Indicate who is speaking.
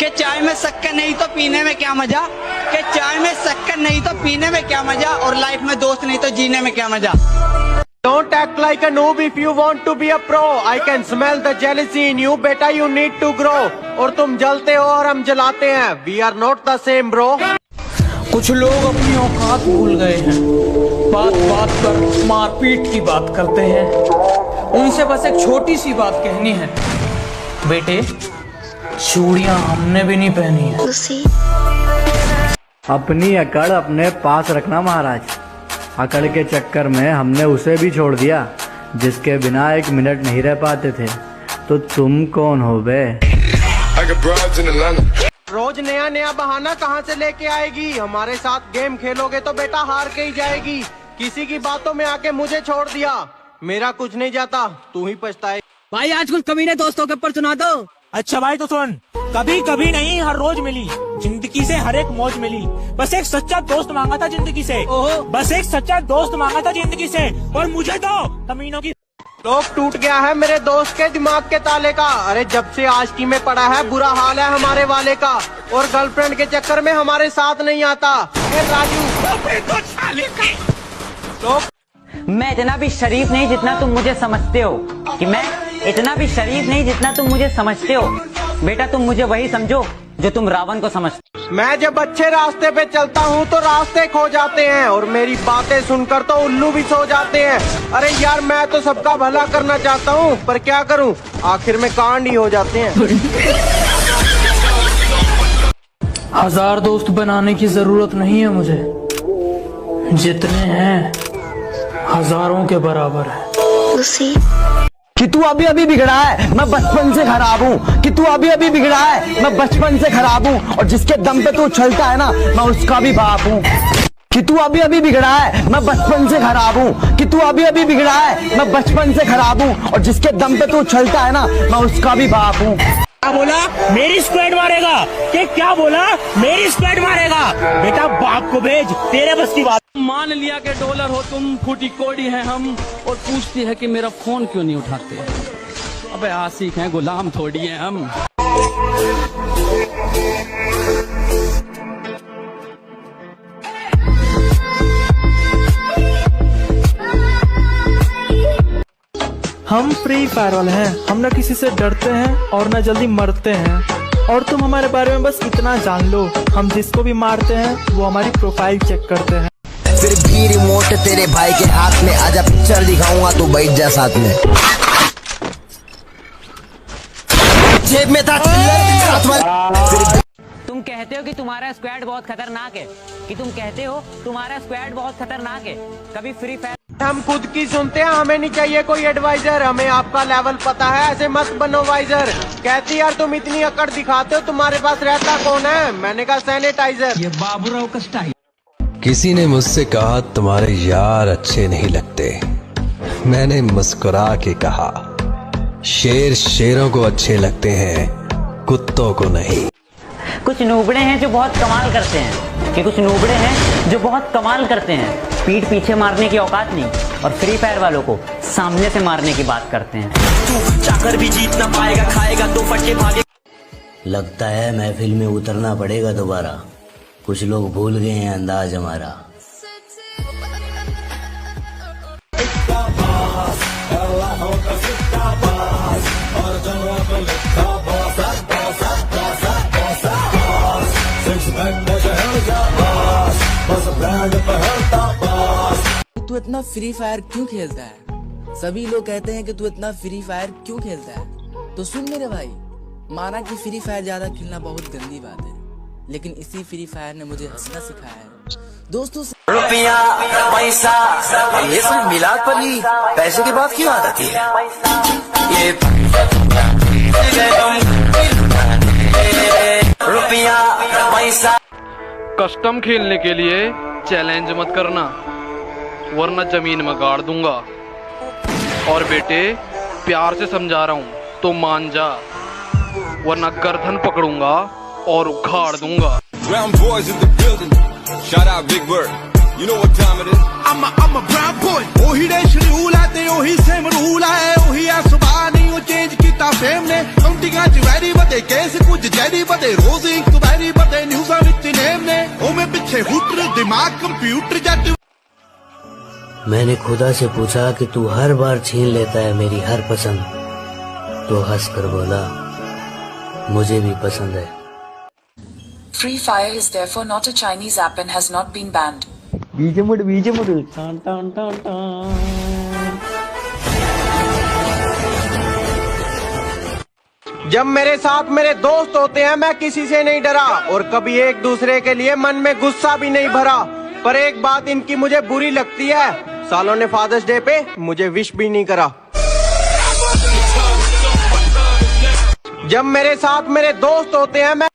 Speaker 1: कि चाय में शक्कर नहीं तो पीने में क्या मजा, कि चाय में शक्कर नहीं तो पीने में क्या मजा, और लाइफ में दोस्त नहीं तो जीने में क्या मजा।
Speaker 2: Don't act like a noob if you want to be a pro. I can smell the jealousy in you, बेटा you need to grow. और तुम जलते हो और हम जलाते हैं, we are not the same bro.
Speaker 3: कुछ लोग अपनी औकात भूल गए हैं, बात बात पर मारपीट की बात करते हैं। उनसे बस एक छोटी सी बात कहनी है, बेटे चूड़ियां हमने भी नहीं पहनी है।
Speaker 4: अपनी अकड़ अपने पास रखना महाराज। अकड़ के चक्कर में हमने उसे भी छोड़ दिया जिसके बिना एक मिनट नहीं रह पाते थे। तो तुम कौन हो बे?
Speaker 2: रोज नया नया बहाना कहाँ से लेके आएगी? हमारे साथ गेम खेलोगे तो बेटा हार के ही जाएगी। किसी की बातों में आके मुझे छोड़ दिया, मेरा कुछ नहीं जाता, तू ही पछताए।
Speaker 5: भाई आज कुछ कमीने दोस्तों के ऊपर सुना दो।
Speaker 6: अच्छा भाई तो सुन, कभी कभी नहीं हर रोज मिली, जिंदगी से हर एक मौज मिली। बस एक सच्चा दोस्त मांगा था जिंदगी से, बस एक सच्चा दोस्त मांगा था जिंदगी से, और मुझे तो कमीनों की
Speaker 2: लोग टूट गया है मेरे दोस्त के दिमाग के ताले का। अरे जब से आशिकी में पड़ा है बुरा हाल है हमारे वाले का, और गर्लफ्रेंड के चक्कर में हमारे साथ नहीं आता। राजू
Speaker 7: मैं इतना भी शरीफ नहीं जितना तुम मुझे समझते हो, कि मैं इतना भी शरीफ नहीं जितना तुम मुझे समझते हो। बेटा तुम मुझे वही समझो जो तुम रावण को समझते हो।
Speaker 2: मैं जब अच्छे रास्ते पे चलता हूँ तो रास्ते खो जाते हैं, और मेरी बातें सुनकर तो उल्लू भी सो जाते हैं। अरे यार मैं तो सबका भला करना चाहता हूँ, पर क्या करूँ, आखिर में कांड ही हो जाते हैं।
Speaker 3: 1000 दोस्त बनाने की जरूरत नहीं है मुझे, जितने हैं हजारों के बराबर है।
Speaker 8: कि तू अभी अभी बिगड़ा है, मैं बचपन से खराब हूँ। कि तू अभी अभी बिगड़ा है, मैं बचपन से खराब हूँ। और जिसके दम पे तू उछलता है ना, मैं उसका भी बाप हूँ। कि तू अभी अभी बिगड़ा है, मैं बचपन से खराब हूँ। कि तू अभी अभी बिगड़ा है, मैं बचपन से खराब हूँ। और जिसके दम पे तू उछलता है ना, मैं उसका भी बाप हूँ।
Speaker 6: क्या बोला? मेरी स्क्वाड मारेगा? कि क्या बोला? मेरी स्क्वाड मारेगा? बेटा बाप को भेज, तेरे बस की बात।
Speaker 5: मान लिया कि डॉलर हो तुम, फूटी कोड़ी है हम, और पूछती है कि मेरा फोन क्यों नहीं उठाते। अबे आशिक हैं, गुलाम थोड़ी हैं हम।
Speaker 9: हम फ्री फायर वाले हैं, हम न किसी से डरते हैं और न जल्दी मरते हैं। और तुम हमारे बारे में बस इतना जान लो, हम जिसको भी मारते हैं वो हमारी प्रोफाइल चेक करते हैं।
Speaker 8: फिर भी रिमोट तेरे भाई के हाथ में, आजा पिक्चर दिखाऊंगा तू बैठ जा साथ में। जेब में था
Speaker 7: तुम कहते हो कि तुम्हारा स्क्वाड बहुत खतरनाक है, कि तुम कहते हो तुम्हारा स्क्वाड बहुत खतरनाक है। कभी फ्री फायर
Speaker 2: हम खुद की सुनते हैं, हमें नहीं चाहिए कोई एडवाइजर। हमें आपका लेवल पता है, ऐसे मत बनो वाइजर। कहती यार तुम इतनी अकड़ दिखाते हो, तुम्हारे पास रहता कौन है? मैंने कहा सैनिटाइजर।
Speaker 5: ये बाबूराव का स्टाइल।
Speaker 10: किसी ने मुझसे कहा तुम्हारे यार अच्छे नहीं लगते। मैंने मुस्कुरा के कहा शेर शेरों को अच्छे लगते हैं, कुत्तों को नहीं।
Speaker 7: कुछ नूबड़े हैं जो बहुत कमाल करते हैं, कि कुछ नूबड़े हैं जो बहुत कमाल करते हैं। पीठ पीछे मारने की औकात नहीं, और फ्री फायर वालों को सामने से मारने की बात करते हैं।
Speaker 8: तू चाकर भी जीत ना पाएगा, खाएगा तो फटके भागे। लगता है महफिल में उतरना पड़ेगा दोबारा, कुछ लोग भूल गए हैं अंदाज हमारा।
Speaker 11: तू इतना फ्री फायर क्यों खेलता है? सभी लोग कहते हैं कि तू इतना फ्री फायर क्यों खेलता है। तो सुन मेरे भाई, माना कि फ्री फायर ज्यादा खेलना बहुत गंदी बात है, लेकिन इसी फ्री फायर ने मुझे हंसना सिखाया है। दोस्तों
Speaker 8: रुपया पैसा ये सब मिलाद पर ही पैसे की बात क्यों आ जाती है? ये रुपया पैसा।
Speaker 12: कस्टम खेलने के लिए चैलेंज मत करना, वरना जमीन में गाड़ दूंगा। और बेटे प्यार से समझा रहा हूँ तो मान जा, वरना गर्दन पकड़ूंगा और उखाड़ दूंगा।
Speaker 13: You know what time it is? I'm a brown boy. ਉਹੀ ਦੇ ਸ਼ਡਿਊਲ ਹੈ ਤੇ ਉਹੀ ਸੇਮ ਰੂਲ ਹੈ, ਉਹੀ ਆ ਸੁਭਾਅ ਨਹੀਂ ਉਹ ਚੇਂਜ ਕੀਤਾ ਫੇਮ ਨੇ। ਕਾਉਂਟਿੰਗਾਂ 'ਚ ਵੈਰੀ ਵਧੇ ਕੇਸ ਕੁਝ ਜੈਦ ਡੈਡੀ ਵਧੇ ਰੋਜ਼ ਇਨਕੁਆਇਰੀ ਵਧੇ ਨਿਊਜ਼ਾਂ ਵਿੱਚ ਨੇਮ ਨੇ ਉਵੇਂ ਪਿੱਛੇ ਹੂਟਰ ਦਿਮਾਗ ਕੰਪਿਊਟਰ ਜੱਟ
Speaker 14: मैंने खुदा से पूछा कि तू हर बार छीन लेता है मेरी हर पसंद, तो हंस कर बोला मुझे भी पसंद है।
Speaker 15: Free Fire is therefore not a Chinese app and has not been banned.
Speaker 2: जब मेरे साथ मेरे दोस्त होते हैं मैं किसी से नहीं डरा और कभी एक दूसरे के लिए मन में गुस्सा भी नहीं भरा। पर एक बात इनकी मुझे बुरी लगती है, सालों ने फादर्स डे पे मुझे विश भी नहीं करा। जब मेरे साथ मेरे दोस्त होते हैं मैं